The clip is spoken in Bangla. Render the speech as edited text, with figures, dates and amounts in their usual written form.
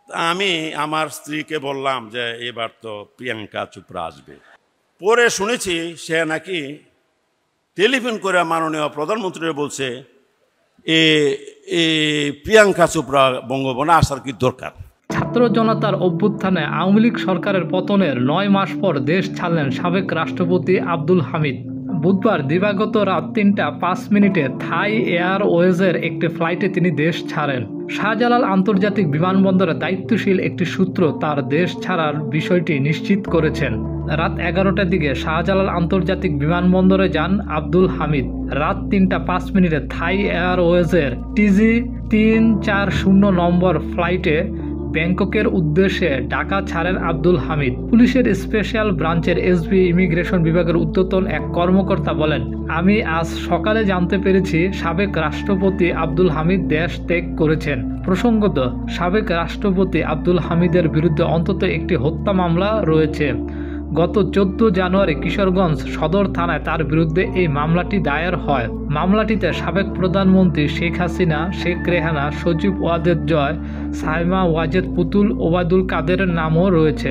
আমি আমার স্ত্রীকে বললাম যে এবার তো প্রিয়াঙ্কা চোপড়া আসবে। পরে শুনেছি সে নাকি টেলিফোন করে মাননীয় প্রধানমন্ত্রী বলছে এ প্রিয়াঙ্কা চোপড়া বঙ্গভবনে আসার কি দরকার। ছাত্র জনতার অভ্যুত্থানে আওয়ামী লীগ সরকারের পতনের 9 মাস পর দেশ ছাড়লেন সাবেক রাষ্ট্রপতি আব্দুল হামিদ। বুধবার দিবাগত রাত 3টা 5 মিনিটে থাই এয়ারওয়েজের একটি ফ্লাইটে তিনি দেশ ছাড়েন। শাহজালাল আন্তর্জাতিক বিমানবন্দরে দায়িত্বশীল একটি সূত্র তার দেশ ছাড়ার বিষয়টি নিশ্চিত করেছেন। রাত 11টার দিকে শাহজালাল আন্তর্জাতিক বিমানবন্দরে যান আব্দুল হামিদ। রাত 3টা 5 মিনিটে থাই এয়ারওয়েজের TG 340 নম্বর ফ্লাইটে ব্যাংককের উদ্দেশ্যে ঢাকা ছাড়েন আব্দুল হামিদ। পুলিশের স্পেশাল ব্রাঞ্চের SB ইমিগ্রেশন বিভাগের ঊর্ধ্বতন এক কর্মকর্তা বলেন, আমি আজ সকালে জানতে পেরেছি সাবেক রাষ্ট্রপতি আব্দুল হামিদ দেশ ত্যাগ করেছেন। প্রসঙ্গত, সাবেক রাষ্ট্রপতি আব্দুল হামিদের বিরুদ্ধে অন্তত একটি হত্যা মামলা রয়েছে। গত 14 জানুয়ারি কিশোরগঞ্জ সদর থানায় তার বিরুদ্ধে এই মামলাটি দায়ের হয়। মামলাটিতে সাবেক প্রধানমন্ত্রী শেখ হাসিনা, শেখ রেহানা, সজীব ওয়াজেদ জয়, সাইমা ওয়াজেদ পুতুল, ওবায়দুল কাদেরের নামও রয়েছে।